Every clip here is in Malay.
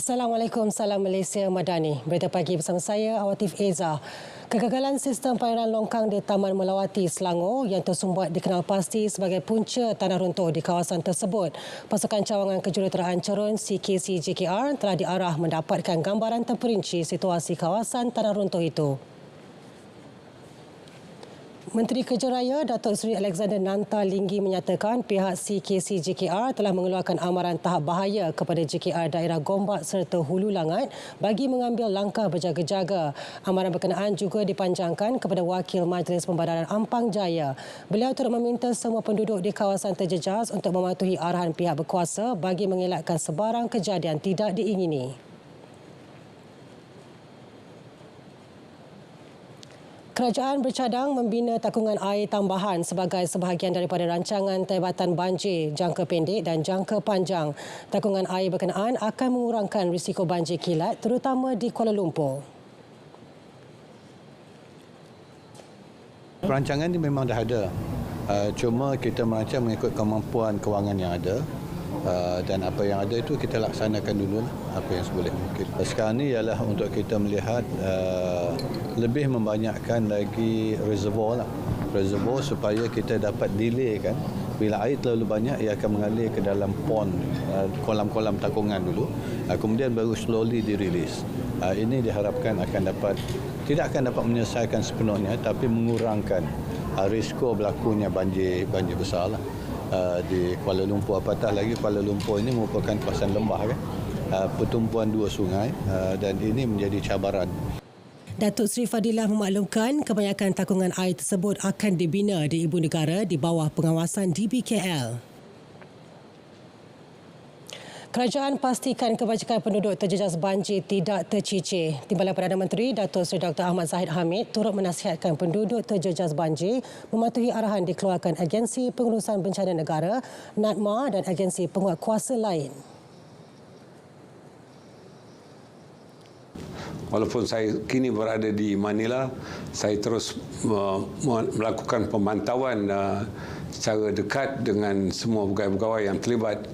Assalamualaikum, salam Malaysia Madani. Berita pagi bersama saya, Awatif Eza. Kegagalan sistem pengairan longkang di Taman Melawati, Selangor yang tersumbat dikenal pasti sebagai punca tanah runtuh di kawasan tersebut. Pasukan Cawangan Kejuruteraan Cerun CKC JKR telah diarah mendapatkan gambaran terperinci situasi kawasan tanah runtuh itu. Menteri Kerja Raya Datuk Seri Alexander Nanta Linggi menyatakan pihak CKC JKR telah mengeluarkan amaran tahap bahaya kepada JKR daerah Gombak serta Hulu Langat bagi mengambil langkah berjaga-jaga. Amaran berkenaan juga dipanjangkan kepada Wakil Majlis Pembadaran Ampang Jaya. Beliau turut meminta semua penduduk di kawasan terjejas untuk mematuhi arahan pihak berkuasa bagi mengelakkan sebarang kejadian tidak diingini. Kerajaan bercadang membina takungan air tambahan sebagai sebahagian daripada rancangan Tebatan Banjir jangka pendek dan jangka panjang. Takungan air berkenaan akan mengurangkan risiko banjir kilat terutama di Kuala Lumpur. Perancangan ini memang dah ada. Cuma kita merancang mengikut kemampuan kewangan yang ada. Dan apa yang ada itu kita laksanakan dulu apa yang seboleh mungkin. Sekarang ini ialah untuk kita melihat lebih membanyakkan lagi reservoir supaya kita dapat delay kan. Bila air terlalu banyak ia akan mengalir ke dalam pond, kolam-kolam takungan dulu, kemudian baru slowly dirilis. Ini diharapkan tidak akan dapat menyelesaikan sepenuhnya tapi mengurangkan risiko berlakunya banjir besar lah. Di Kuala Lumpur, apatah lagi Kuala Lumpur ini merupakan kawasan lembah kan, pertumpuan dua sungai dan ini menjadi cabaran. Datuk Seri Fadilah memaklumkan kebanyakan takungan air tersebut akan dibina di Ibu Negara di bawah pengawasan DBKL. Kerajaan pastikan kebajikan penduduk terjejas banjir tidak tercicir. Timbalan Perdana Menteri Datuk Seri Dr. Ahmad Zahid Hamid turut menasihatkan penduduk terjejas banjir mematuhi arahan dikeluarkan Agensi Pengurusan Bencana Negara, NADMA dan agensi penguatkuasa lain. Walaupun saya kini berada di Manila, saya terus melakukan pemantauan secara dekat dengan semua pegawai-pegawai yang terlibat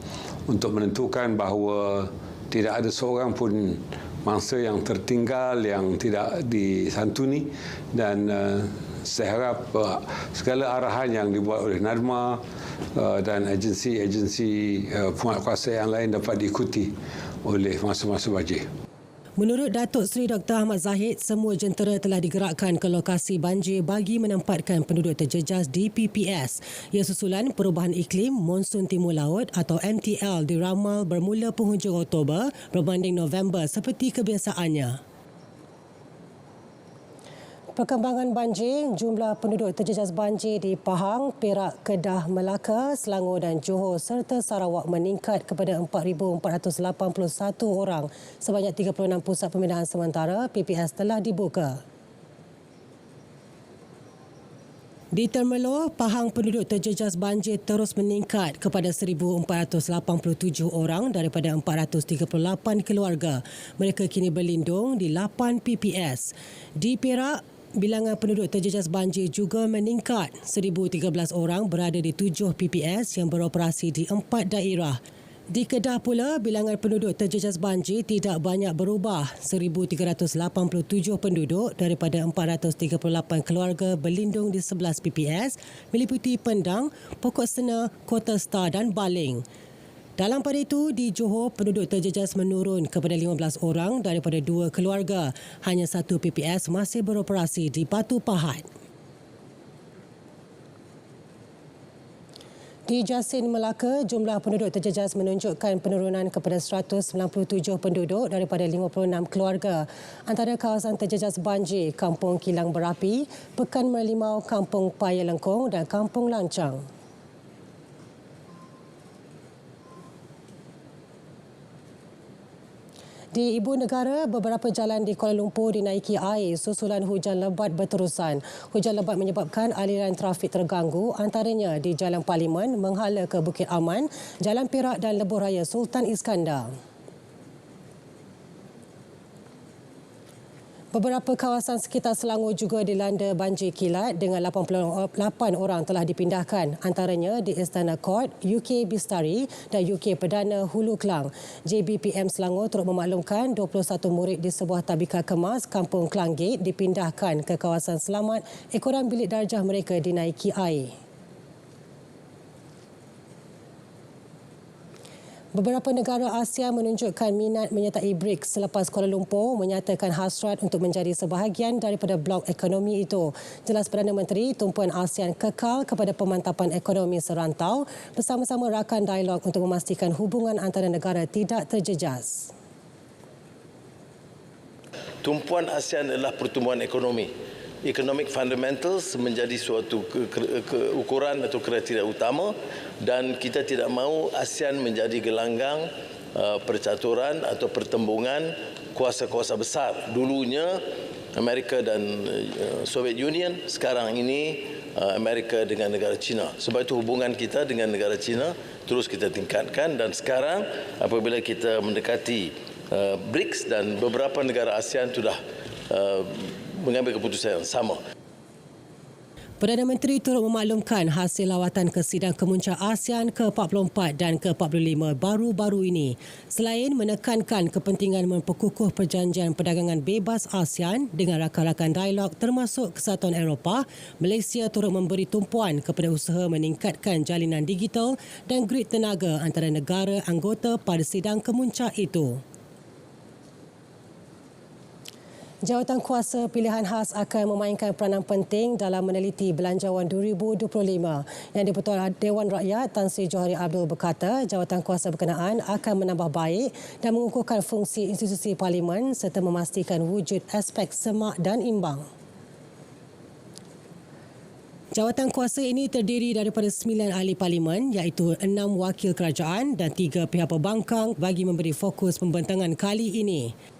untuk menentukan bahawa tidak ada seorang pun mangsa yang tertinggal, yang tidak disantuni, dan saya harap segala arahan yang dibuat oleh NADMA dan agensi-agensi penguatkuasa yang lain dapat diikuti oleh masa-masa banjir. Menurut Datuk Seri Dr. Ahmad Zahid, semua jentera telah digerakkan ke lokasi banjir bagi menempatkan penduduk terjejas di PPS. Ia susulan perubahan iklim monsun timur laut atau MTL diramal bermula penghujung Oktober berbanding November seperti kebiasaannya. Perkembangan banjir, jumlah penduduk terjejas banjir di Pahang, Perak, Kedah, Melaka, Selangor dan Johor serta Sarawak meningkat kepada 4,481 orang. Sebanyak 36 pusat pemindahan sementara PPS telah dibuka. Di Temerloh, Pahang penduduk terjejas banjir terus meningkat kepada 1,487 orang daripada 438 keluarga. Mereka kini berlindung di 8 PPS. Di Perak, bilangan penduduk terjejas banjir juga meningkat. 1,013 orang berada di 7 PPS yang beroperasi di 4 daerah. Di Kedah pula, bilangan penduduk terjejas banjir tidak banyak berubah. 1,387 penduduk daripada 438 keluarga berlindung di 11 PPS meliputi Pendang, Pokok Sena, Kota Star dan Baling. Dalam pada itu, di Johor, penduduk terjejas menurun kepada 15 orang daripada 2 keluarga. Hanya 1 PPS masih beroperasi di Batu Pahat. Di Jasin, Melaka, jumlah penduduk terjejas menunjukkan penurunan kepada 197 penduduk daripada 56 keluarga. Antara kawasan terjejas banjir, Kampung Kilang Berapi, Pekan Merlimau, Kampung Paya Lengkong dan Kampung Lancang. Di Ibu Negara, beberapa jalan di Kuala Lumpur dinaiki air susulan hujan lebat berterusan. Hujan lebat menyebabkan aliran trafik terganggu antaranya di Jalan Parlimen menghala ke Bukit Aman, Jalan Perak dan Lebuh Raya Sultan Iskandar. Beberapa kawasan sekitar Selangor juga dilanda banjir kilat dengan 88 orang telah dipindahkan, antaranya di Istana Court, UK Bistari dan UK Perdana Hulu Klang. JBPM Selangor turut memaklumkan 21 murid di sebuah tabika kemas Kampung Klang Gate dipindahkan ke kawasan selamat ekoran bilik darjah mereka dinaiki air. Beberapa negara ASEAN menunjukkan minat menyertai BRICS selepas Kuala Lumpur menyatakan hasrat untuk menjadi sebahagian daripada blok ekonomi itu. Jelas Perdana Menteri, tumpuan ASEAN kekal kepada pemantapan ekonomi serantau bersama-sama rakan dialog untuk memastikan hubungan antara negara tidak terjejas. Tumpuan ASEAN adalah pertumbuhan ekonomi. Economic fundamentals menjadi suatu ukuran atau kriteria utama dan kita tidak mahu ASEAN menjadi gelanggang percaturan atau pertembungan kuasa-kuasa besar. Dulunya Amerika dan Soviet Union, sekarang ini Amerika dengan negara China. Sebab itu hubungan kita dengan negara China terus kita tingkatkan dan sekarang apabila kita mendekati BRICS dan beberapa negara ASEAN sudah mengambil keputusan yang sama. Perdana Menteri turut memaklumkan hasil lawatan ke sidang kemuncak ASEAN ke-44 dan ke-45 baru-baru ini. Selain menekankan kepentingan memperkukuh perjanjian perdagangan bebas ASEAN dengan rakan-rakan dialog termasuk Kesatuan Eropah, Malaysia turut memberi tumpuan kepada usaha meningkatkan jalinan digital dan grid tenaga antara negara anggota pada sidang kemuncak itu. Jawatan Kuasa Pilihan Khas akan memainkan peranan penting dalam meneliti Belanjawan 2025. Yang di-Pertua Dewan Rakyat Tan Sri Johari Abdul berkata, jawatan kuasa berkenaan akan menambah baik dan mengukuhkan fungsi institusi parlimen serta memastikan wujud aspek semak dan imbang. Jawatan kuasa ini terdiri daripada 9 ahli parlimen iaitu 6 wakil kerajaan dan 3 pihak pembangkang bagi memberi fokus pembentangan kali ini.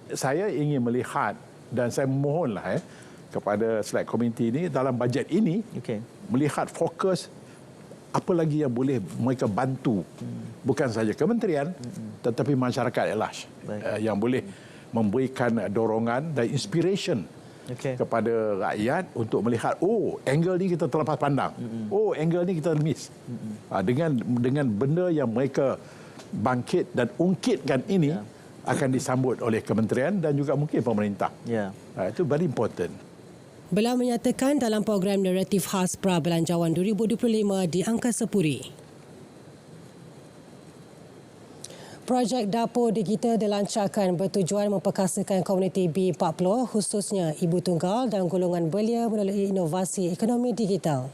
Saya ingin melihat dan saya memohonlah kepada Select Committee ini dalam bajet ini melihat fokus apa lagi yang boleh mereka bantu bukan sahaja kementerian tetapi masyarakat elas yang boleh memberikan dorongan dan inspiration kepada rakyat untuk melihat angle ni kita terlepas pandang, angle ni kita miss. Dengan benda yang mereka bangkit dan ungkitkan ini akan disambut oleh kementerian dan juga mungkin pemerintah. Itu very important. Beliau menyatakan dalam program naratif khas Pra-Belanjawan 2025 di Angkasa Puri. Projek Dapur Digital dilancarkan bertujuan memperkasakan komuniti B40 khususnya ibu tunggal dan golongan belia melalui inovasi ekonomi digital.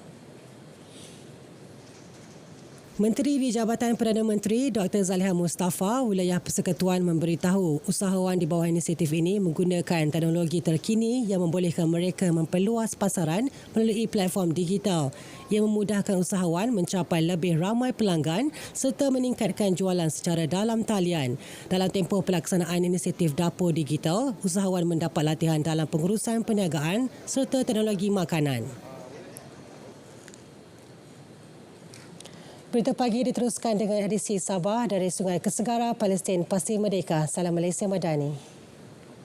Menteri di Jabatan Perdana Menteri Dr. Zaliha Mustafa Wilayah Persekutuan memberitahu usahawan di bawah inisiatif ini menggunakan teknologi terkini yang membolehkan mereka memperluas pasaran melalui platform digital yang memudahkan usahawan mencapai lebih ramai pelanggan serta meningkatkan jualan secara dalam talian. Dalam tempoh pelaksanaan inisiatif Dapur Digital, usahawan mendapat latihan dalam pengurusan perniagaan serta teknologi makanan. Berita pagi diteruskan dengan edisi Sabah dari Sungai Kesegara, Palestin Pasti Merdeka. Salam Malaysia Madani.